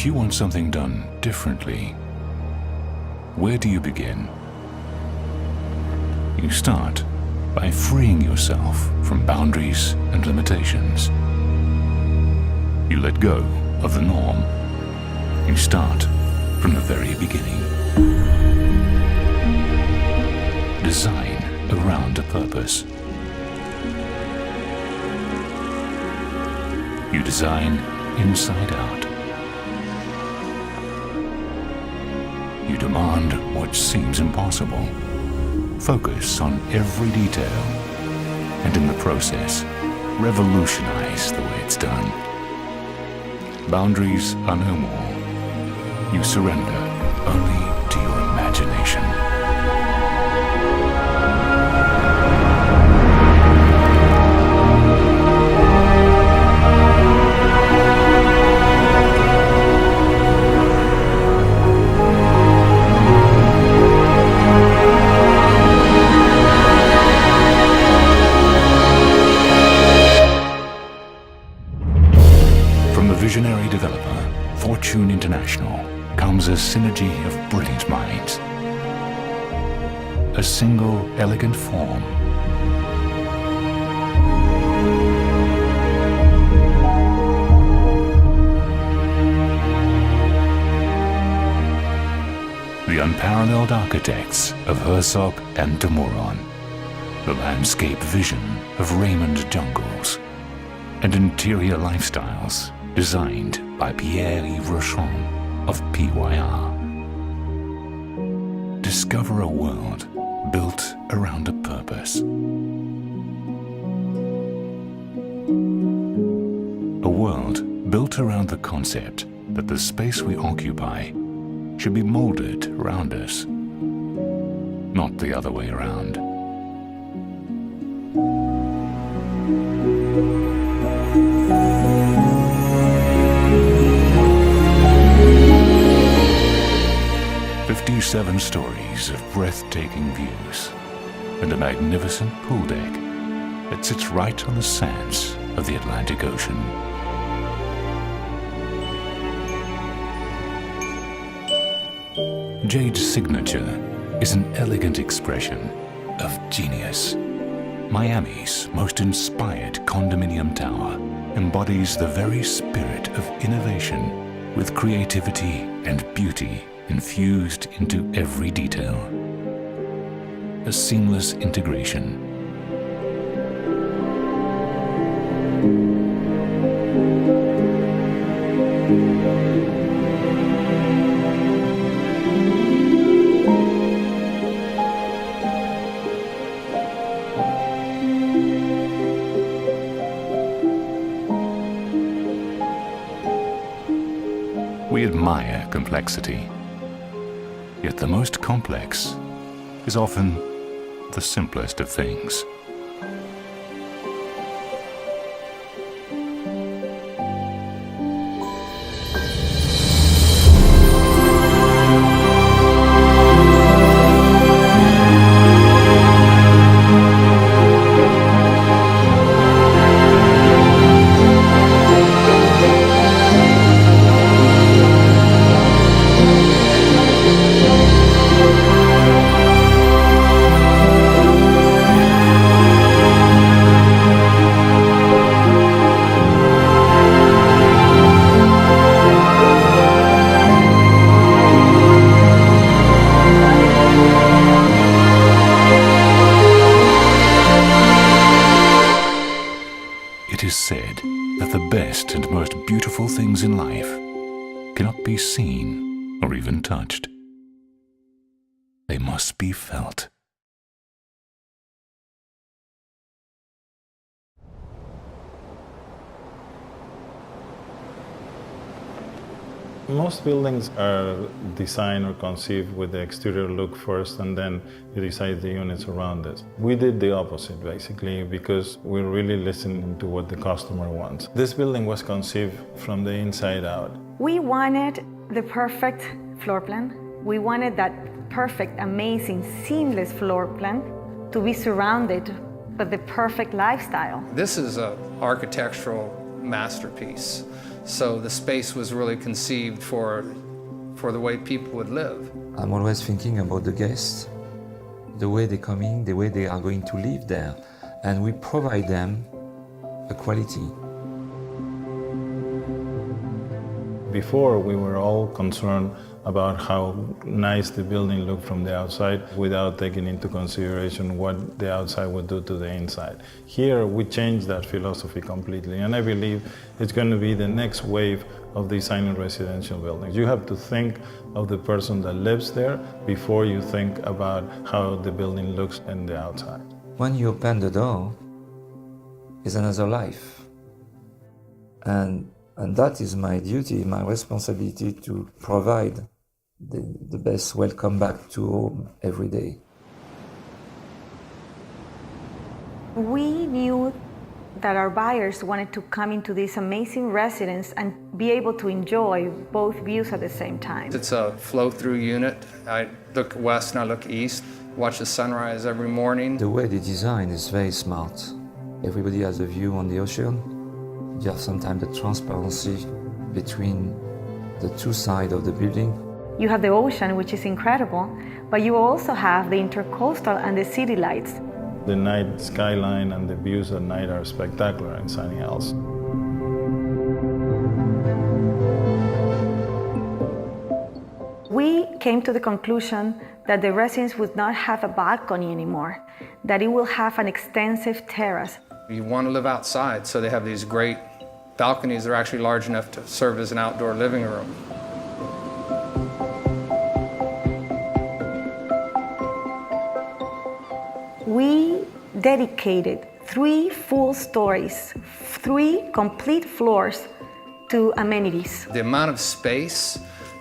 If you want something done differently, where do you begin? You start by freeing yourself from boundaries and limitations. You let go of the norm. You start from the very beginning. Design around a purpose. You design inside out. You demand what seems impossible. Focus on every detail, and in the process, revolutionize the way it's done. Boundaries are no more. You surrender only to your imagination. From the visionary developer, Fortune International, comes a synergy of brilliant minds. A single elegant form. The unparalleled architects of Herzog and de Meuron. The landscape vision of Raymond Jungles. And interior lifestyles designed by Pierre-Yves Rochon of PYR. Discover a world built around a purpose. A world built around the concept that the space we occupy should be molded around us, not the other way around. Seven stories of breathtaking views and a magnificent pool deck that sits right on the sands of the Atlantic Ocean. Jade Signature is an elegant expression of genius. Miami's most inspired condominium tower embodies the very spirit of innovation with creativity and beauty infused into every detail. A seamless integration. We admire complexity. Yet the most complex is often the simplest of things. It is said that the best and most beautiful things in life cannot be seen or even touched. They must be felt. Most buildings are designed or conceived with the exterior look first, and then you decide the units around it. We did the opposite, basically, because we're really listening to what the customer wants. This building was conceived from the inside out. We wanted the perfect floor plan. We wanted that perfect, amazing, seamless floor plan to be surrounded by the perfect lifestyle. This is an architectural masterpiece. So the space was really conceived for the way people would live. I'm always thinking about the guests, the way they're coming, the way they are going to live there, and we provide them a quality. Before, we were all concerned about how nice the building looked from the outside without taking into consideration what the outside would do to the inside. Here, we changed that philosophy completely, and I believe it's going to be the next wave of designing residential buildings. You have to think of the person that lives there before you think about how the building looks on the outside. When you open the door, it's another life. And that is my duty, my responsibility to provide the best welcome back to home every day. We knew that our buyers wanted to come into this amazing residence and be able to enjoy both views at the same time. It's a flow-through unit. I look west and I look east, watch the sunrise every morning. The way they design is very smart. Everybody has a view on the ocean. You have sometimes the transparency between the two sides of the building. You have the ocean, which is incredible, but you also have the intercoastal and the city lights. The night skyline and the views at night are spectacular in Sunny Hills. We came to the conclusion that the residence would not have a balcony anymore, that it will have an extensive terrace. You want to live outside, so they have these great balconies that are actually large enough to serve as an outdoor living room. We dedicated 3 full stories, 3 complete floors to amenities. The amount of space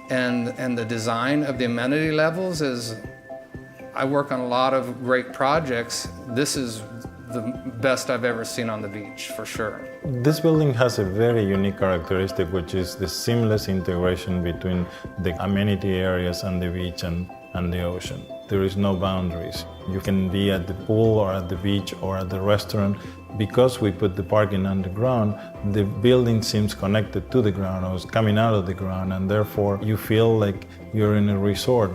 and the design of the amenity levels is, I work on a lot of great projects. This is the best I've ever seen on the beach, for sure. This building has a very unique characteristic, which is the seamless integration between the amenity areas and the beach and the ocean. There is no boundaries. You can be at the pool or at the beach or at the restaurant. Because we put the parking underground, the building seems connected to the ground or is coming out of the ground, and therefore you feel like you're in a resort.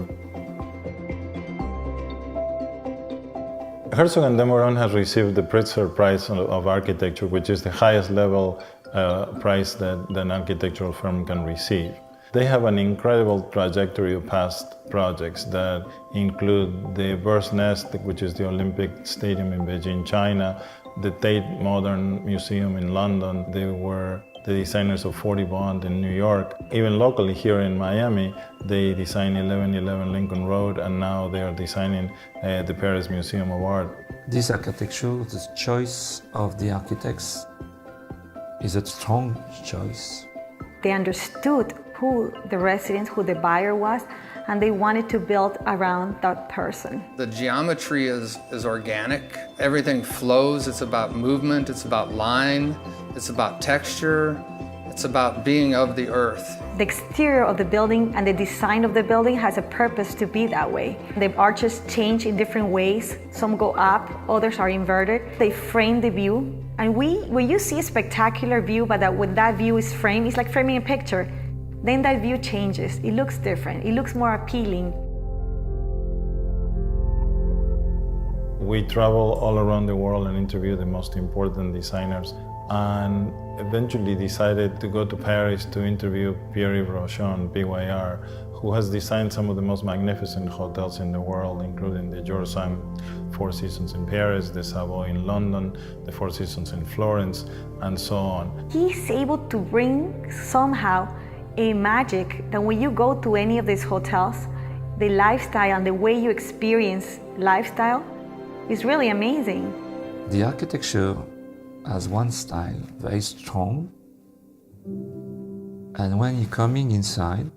Herzog & de Meuron has received the Pritzker Prize of Architecture, which is the highest level prize that an architectural firm can receive. They have an incredible trajectory of past projects that include the Bird's Nest, which is the Olympic Stadium in Beijing, China, the Tate Modern Museum in London. They were the designers of 40 Bond in New York. Even locally here in Miami, they designed 1111 Lincoln Road, and now they are designing the Paris Museum of Art. This architecture, the choice of the architects is a strong choice. They understood who the resident, who the buyer was, and they wanted to build around that person. The geometry is organic. Everything flows. It's about movement. It's about line. It's about texture. It's about being of the earth. The exterior of the building and the design of the building has a purpose to be that way. The arches change in different ways. Some go up, others are inverted. They frame the view. And when you see a spectacular view, but when that view is framed, it's like framing a picture. Then that view changes. It looks different. It looks more appealing. We travel all around the world and interview the most important designers, and eventually decided to go to Paris to interview Pierre-Yves Rochon, PYR, who has designed some of the most magnificent hotels in the world, including the George V Four Seasons in Paris, the Savoy in London, the Four Seasons in Florence, and so on. He's able to bring somehow a magic that when you go to any of these hotels, the lifestyle and the way you experience lifestyle is really amazing. The architecture has one style, very strong, and when you're coming inside,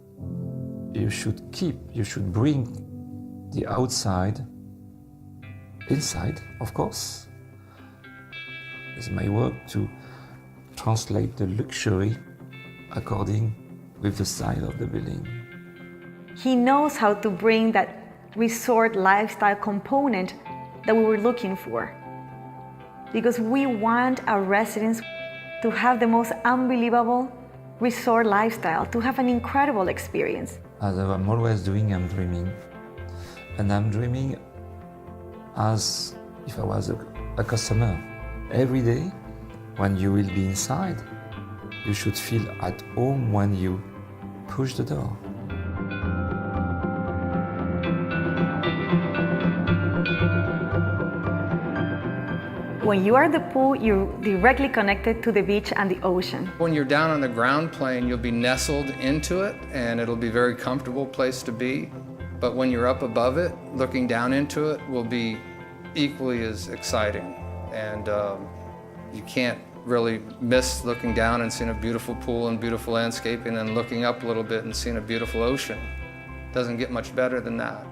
you should bring the outside inside, of course. It's my work to translate the luxury according with the style of the building. He knows how to bring that resort lifestyle component that we were looking for. Because we want our residents to have the most unbelievable resort lifestyle to have an incredible experience. As I'm always doing, I'm dreaming. And I'm dreaming as if I was a customer. Every day, when you will be inside, you should feel at home when you push the door. When you are at the pool, you're directly connected to the beach and the ocean. When you're down on the ground plane, you'll be nestled into it and it'll be a very comfortable place to be. But when you're up above it, looking down into it will be equally as exciting. And you can't really miss looking down and seeing a beautiful pool and beautiful landscaping and looking up a little bit and seeing a beautiful ocean. Doesn't get much better than that.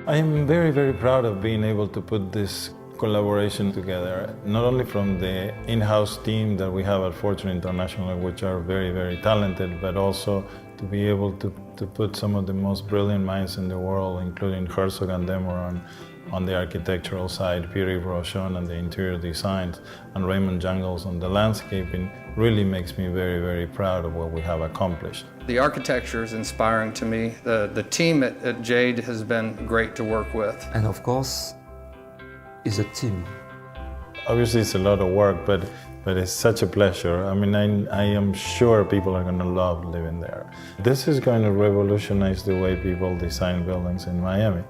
I am very, very proud of being able to put this collaboration together, not only from the in-house team that we have at Fortune International, which are very, very talented, but also to be able to put some of the most brilliant minds in the world, including Herzog and Demoran on the architectural side, Pierre Rochon on the interior designs, and Raymond Jungles on the landscaping, really makes me very, very proud of what we have accomplished. The architecture is inspiring to me. The team at Jade has been great to work with. And of course, it's a team. Obviously it's a lot of work, but it's such a pleasure. I mean, I am sure people are going to love living there. This is going to revolutionize the way people design buildings in Miami.